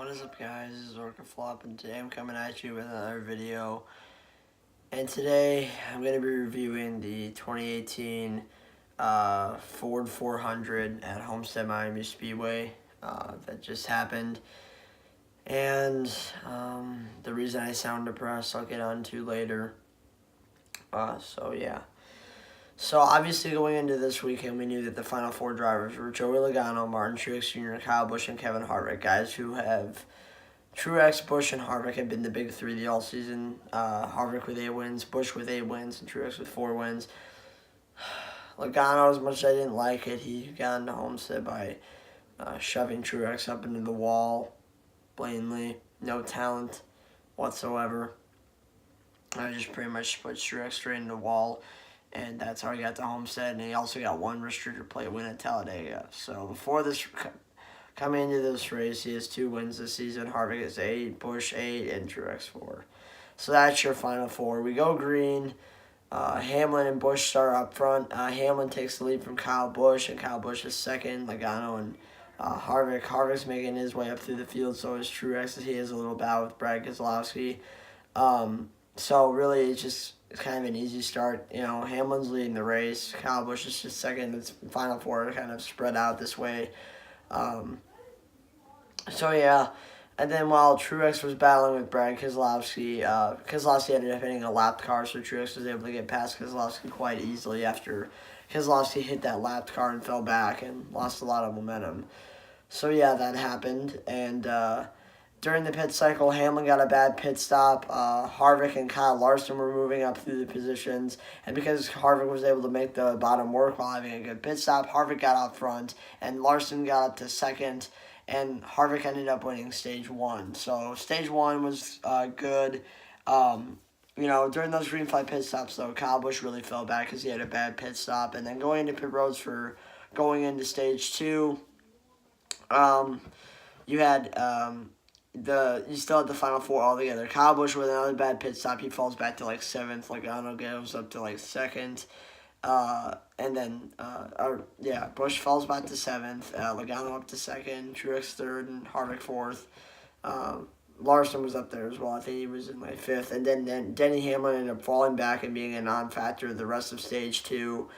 What is up, guys? This is Orca Flop, and today I'm coming at you with another video. And today I'm going to be reviewing the 2018 Ford 400 at Homestead Miami Speedway that just happened. And the reason I sound depressed I'll get on to later. So obviously going into this weekend, we knew that the final four drivers were Joey Logano, Martin Truex Jr., Kyle Busch, and Kevin Harvick, guys who have Truex, Busch, and Harvick have been the big three the all season. Harvick with 8 wins, Busch with 8 wins, and Truex with 4 wins. Logano, as much as I didn't like it, he got into Homestead by shoving Truex up into the wall, blatantly. No talent whatsoever. I just pretty much put Truex straight into the wall. And that's how he got to Homestead. And he also got 1 restrictor plate win at Talladega. So before this, coming into this race, he has 2 wins this season. Harvick has 8, Busch 8, and Truex 4. So that's your final 4. We go green. Hamlin and Busch start up front. Hamlin takes the lead from Kyle Busch, and Kyle Busch is second. Logano and Harvick. Harvick's making his way up through the field, so is Truex. He has a little bout with Brad Keselowski. So really, it's kind of an easy start. You know, Hamlin's leading the race. Kyle Busch is just second. It's final 4 kind of spread out this way. And then while Truex was battling with Brad Keselowski, Keselowski ended up hitting a lapped car, so Truex was able to get past Keselowski quite easily after Keselowski hit that lapped car and fell back and lost a lot of momentum. So yeah, that happened, and during the pit cycle, Hamlin got a bad pit stop. Harvick and Kyle Larson were moving up through the positions. And because Harvick was able to make the bottom work while having a good pit stop, Harvick got out front. And Larson got up to second. And Harvick ended up winning stage 1. So stage 1 was good. During those green flag pit stops, though, Kyle Busch really fell back because he had a bad pit stop. And then going into pit roads for going into stage 2, you still had the final 4 all together. Kyle Busch with another bad pit stop. He falls back to 7th. Logano goes up to 2nd. Busch falls back to 7th. Logano up to 2nd. Truex 3rd and Harvick 4th. Larson was up there as well. I think he was in 5th. And then Denny Hamlin ended up falling back and being a non-factor the rest of stage 2.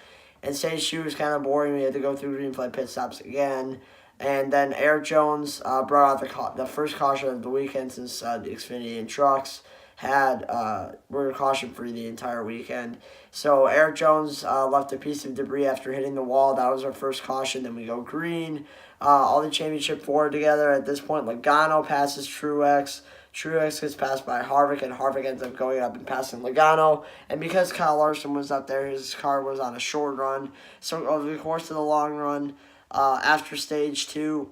And stage 2 was kind of boring. We had to go through green flag pit stops again. And then Eric Jones brought out the first caution of the weekend since the Xfinity and trucks were caution-free the entire weekend. So Eric Jones left a piece of debris after hitting the wall. That was our first caution. Then we go green. All the championship 4 together. At this point, Logano passes Truex. Truex gets passed by Harvick, and Harvick ends up going up and passing Logano. And because Kyle Larson was up there, his car was on a short run. So over the course of the long run, after stage 2,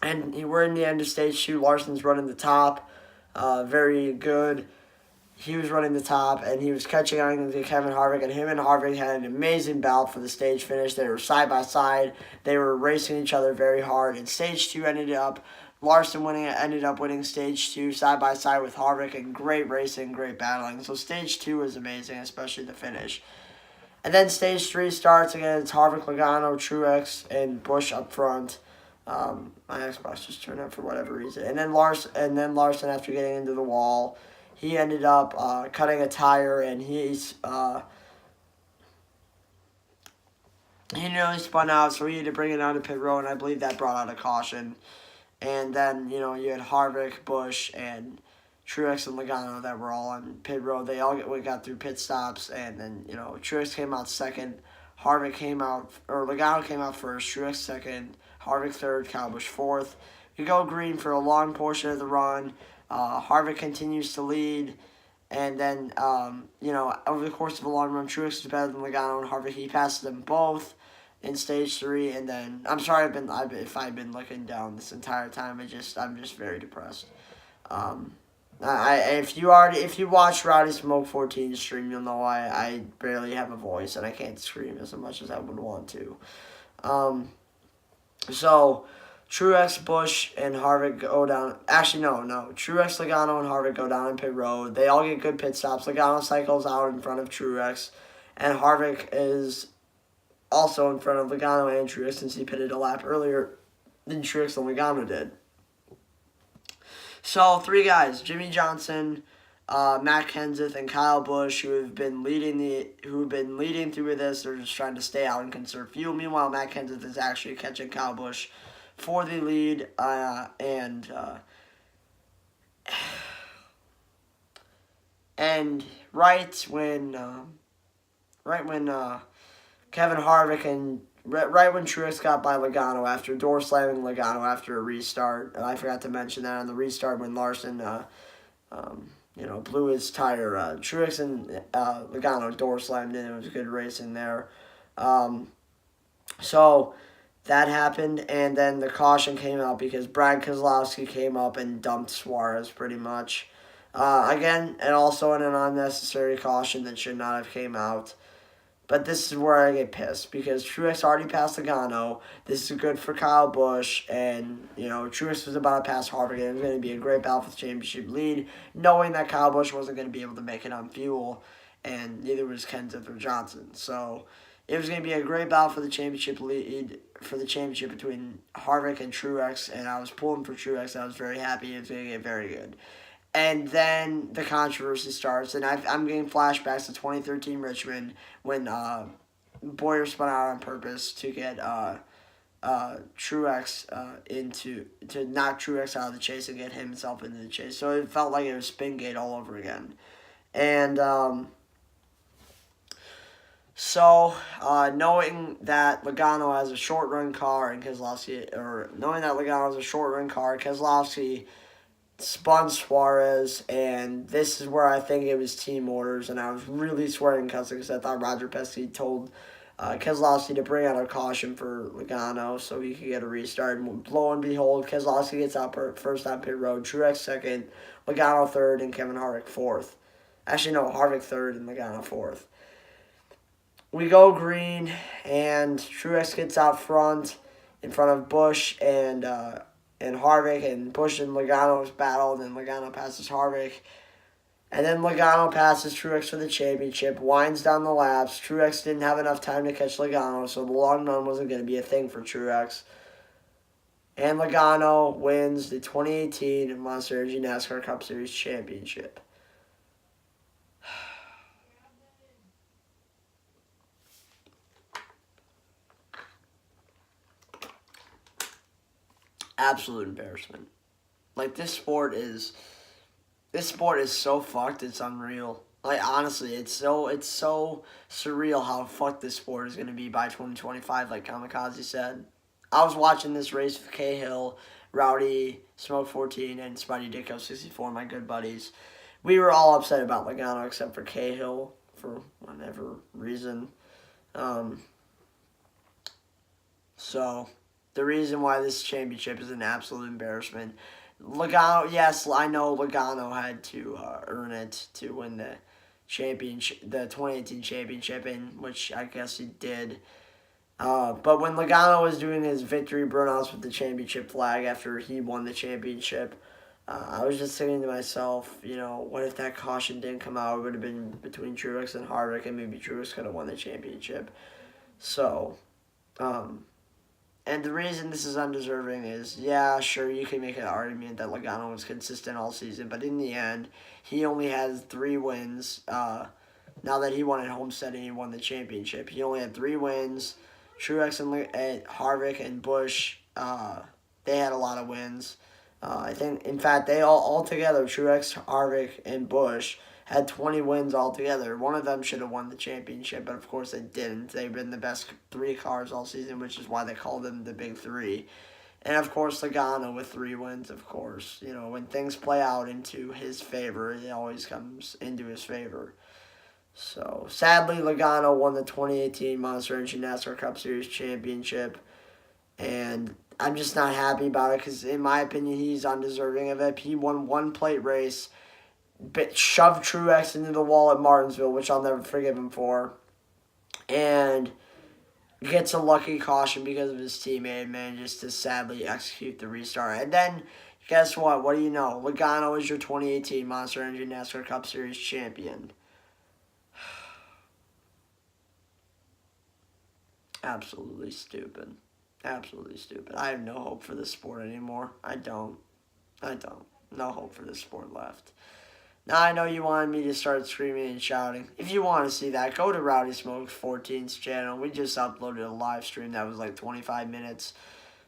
and we're in the end of stage 2, Larson's running the top, very good. He was running the top, and he was catching on to Kevin Harvick, and him and Harvick had an amazing bout for the stage finish. They were side by side. They were racing each other very hard, and stage 2 Larson ended up winning stage 2 side by side with Harvick, and great racing, great battling. So stage 2 was amazing, especially the finish. And then stage 3 starts again. It's Harvick, Logano, Truex, and Busch up front. My Xbox just turned up for whatever reason. And then Larson, after getting into the wall, he ended up cutting a tire, and he nearly spun out, so he had to bring it down to pit road, and I believe that brought out a caution. And then, you had Harvick, Busch, and Truex and Logano that were all on pit road. They all got through pit stops, and then, Truex came out second. Logano came out first, Truex second, Harvick third, Kyle Busch 4th. We go green for a long portion of the run. Harvick continues to lead, and then, over the course of a long run, Truex is better than Logano and Harvick. He passes them both in stage 3, and then, I'm sorry if I've been looking down this entire time. I'm just very depressed. If you watch Rowdy Smoke 14 stream, you'll know I barely have a voice and I can't scream as much as I would want to. So Truex, Busch, and Harvick go down. Actually, no. Truex, Logano, and Harvick go down in pit road. They all get good pit stops. Logano cycles out in front of Truex, and Harvick is also in front of Logano and Truex since he pitted a lap earlier than Truex and Logano did. So 3 guys: Jimmy Johnson, Matt Kenseth, and Kyle Busch, who have been leading through this. They're just trying to stay out and conserve fuel. Meanwhile, Matt Kenseth is actually catching Kyle Busch for the lead, and Kevin Harvick and right when Truex got by Logano after door slamming Logano after a restart. I forgot to mention that on the restart when Larson blew his tire. Truex and Logano door slammed in. It was good racing there. So that happened, and then the caution came out because Brad Keselowski came up and dumped Suarez pretty much. Again, and also in an unnecessary caution that should not have came out. But this is where I get pissed because Truex already passed Logano. This is good for Kyle Busch, and Truex was about to pass Harvick. It was going to be a great battle for the championship lead, knowing that Kyle Busch wasn't going to be able to make it on fuel, and neither was Kenseth or Johnson. So it was going to be a great battle for the championship lead, for the championship between Harvick and Truex, and I was pulling for Truex. I was very happy. It was going to get very good. And then the controversy starts, and I'm getting flashbacks to 2013 Richmond when Boyer spun out on purpose to get Truex to knock Truex out of the chase and get himself into the chase. So it felt like it was Spingate all over again. And knowing that Logano has a short run car and Keselowski spun Suarez, and this is where I think it was team orders, and I was really swearing cussing because I thought Roger Penske told Keselowski to bring out a caution for Logano so he could get a restart. And lo and behold, Keselowski gets out first on pit road, Truex second, Logano third, and Kevin Harvick fourth. Actually, no, Harvick third and Logano fourth. We go green, and Truex gets out front in front of Busch and Harvick, and Busch and Logano's battle, and then Logano passes Harvick. And then Logano passes Truex for the championship, winds down the laps. Truex didn't have enough time to catch Logano, so the long run wasn't going to be a thing for Truex. And Logano wins the 2018 Monster Energy NASCAR Cup Series championship. Absolute embarrassment. Like, this sport is so fucked, it's unreal. Like, honestly, it's so surreal how fucked this sport is going to be by 2025, like Kamikaze said. I was watching this race with Cahill, Rowdy, Smoke 14, and Spidey Dicko 64, my good buddies. We were all upset about Logano except for Cahill for whatever reason. So the reason why this championship is an absolute embarrassment. Logano, yes, I know Logano had to earn it to win the championship, the 2018 championship, in which I guess he did. But when Logano was doing his victory burnouts with the championship flag after he won the championship, I was just thinking to myself, what if that caution didn't come out? It would have been between Truex and Harvick, and maybe Truex could have won the championship. So, and the reason this is undeserving is, yeah, sure, you can make an argument that Logano was consistent all season, but in the end, he only has 3 wins. Now that he won at Homestead and he won the championship, he only had 3 wins. Truex and Harvick and Busch, they had a lot of wins. I think, in fact, they all together, Truex, Harvick, and Busch, had 20 wins altogether. One of them should have won the championship, but of course they didn't. They've been the best 3 cars all season, which is why they call them the Big 3. And of course, Logano with 3 wins, of course. When things play out into his favor, it always comes into his favor. So, sadly, Logano won the 2018 Monster Energy NASCAR Cup Series championship, and I'm just not happy about it because, in my opinion, he's undeserving of it. He won 1 plate race, shoved Truex into the wall at Martinsville, which I'll never forgive him for, and gets a lucky caution because of his teammate and manages to sadly execute the restart. And then, guess what? What do you know? Logano is your 2018 Monster Energy NASCAR Cup Series champion. Absolutely stupid. Absolutely stupid. I have no hope for this sport anymore. I don't. No hope for this sport left. Now, I know you wanted me to start screaming and shouting. If you want to see that, go to Rowdy Smokes 14's channel. We just uploaded a live stream that was like 25 minutes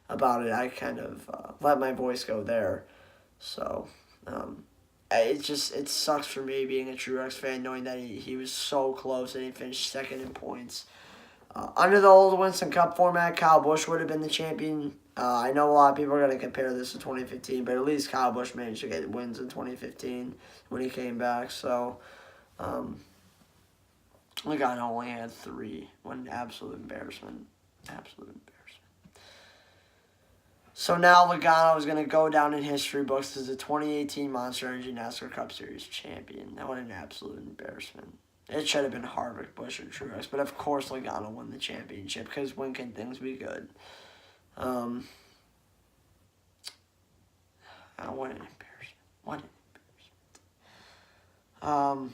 about it. I kind of let my voice go there. So, it sucks for me being a Truex fan, knowing that he was so close and he finished second in points. Under the old Winston Cup format, Kyle Busch would have been the champion. I know a lot of people are going to compare this to 2015, but at least Kyle Busch managed to get wins in 2015 when he came back. So, Logano only had 3. What an absolute embarrassment. Absolute embarrassment. So now Logano is going to go down in history books as the 2018 Monster Energy NASCAR Cup Series champion. What an absolute embarrassment. It should have been Harvick, Busch, or Truex, but of course Logano won the championship, because when can things be good? What an embarrassment. What an embarrassment.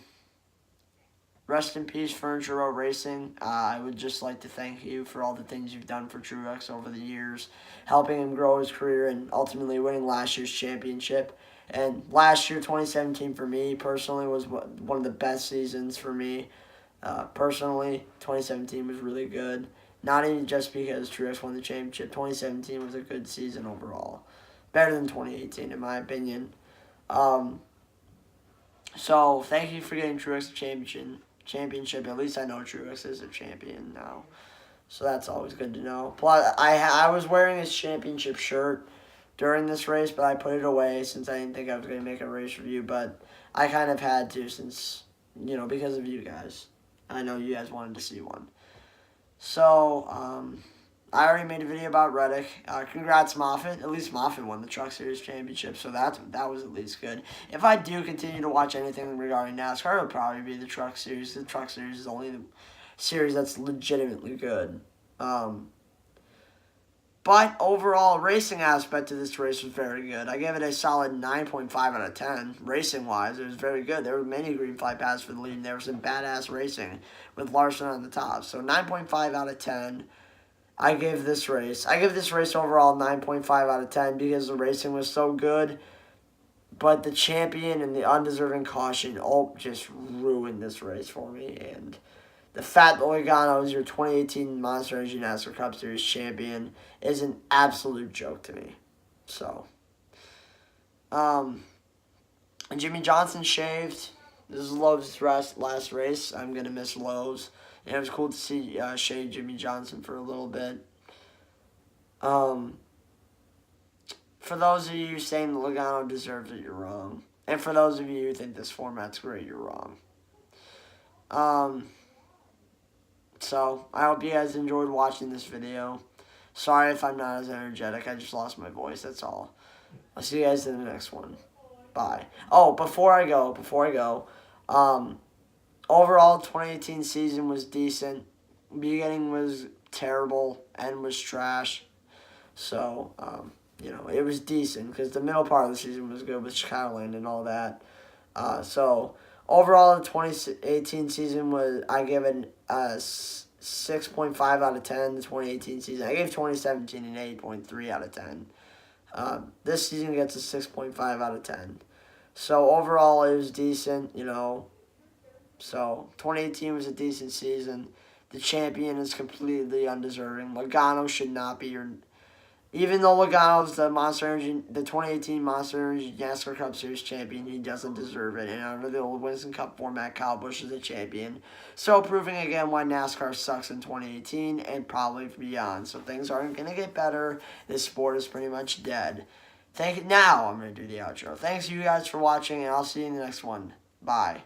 Rest in peace, Furniture Row Racing. I would just like to thank you for all the things you've done for Truex over the years, helping him grow his career and ultimately winning last year's championship. And last year, 2017, for me personally, was one of the best seasons for me. Personally, 2017 was really good. Not even just because Truex won the championship. 2017 was a good season overall. Better than 2018, in my opinion. So, thank you for getting Truex the championship. At least I know Truex is a champion now. So, that's always good to know. Plus, I was wearing his championship shirt during this race, but I put it away since I didn't think I was going to make a race review, but I kind of had to since, because of you guys. I know you guys wanted to see one. So, I already made a video about Reddick. Congrats, Moffitt. At least Moffitt won the Truck Series Championship, so that was at least good. If I do continue to watch anything regarding NASCAR, it would probably be the Truck Series. The Truck Series is only the series that's legitimately good. But overall, racing aspect of this race was very good. I gave it a solid 9.5 out of 10. Racing-wise, it was very good. There were many green flag passes for the lead, and there was some badass racing with Larson on the top. So 9.5 out of 10. I give this race overall 9.5 out of 10 because the racing was so good. But the champion and the undeserving caution just ruined this race for me. And the fact that Logano is your 2018 Monster Energy NASCAR Cup Series champion is an absolute joke to me. So, Jimmy Johnson shaved. This is Lowe's last race. I'm going to miss Lowe's. And it was cool to see shave Jimmy Johnson for a little bit. For those of you saying that Logano deserves it, you're wrong. And for those of you who think this format's great, you're wrong. So, I hope you guys enjoyed watching this video. Sorry if I'm not as energetic. I just lost my voice, that's all. I'll see you guys in the next one. Bye. Oh, before I go, overall, 2018 season was decent. Beginning was terrible. End was trash. So, it was decent because the middle part of the season was good with Chicagoland and all that. So, overall, the 2018 season I give it a 6.5 out of 10. The 2018 season, I gave 2017 an 8.3 out of 10. This season gets a 6.5 out of 10. So, overall, it was decent, So, 2018 was a decent season. The champion is completely undeserving. Logano should not be your... Even though Logano's the 2018 Monster Energy NASCAR Cup Series champion, he doesn't deserve it. And under the old Winston Cup format, Kyle Busch is the champion. So, proving again why NASCAR sucks in 2018 and probably beyond. So, things aren't going to get better. This sport is pretty much dead. Now, I'm going to do the outro. Thanks you guys for watching, and I'll see you in the next one. Bye.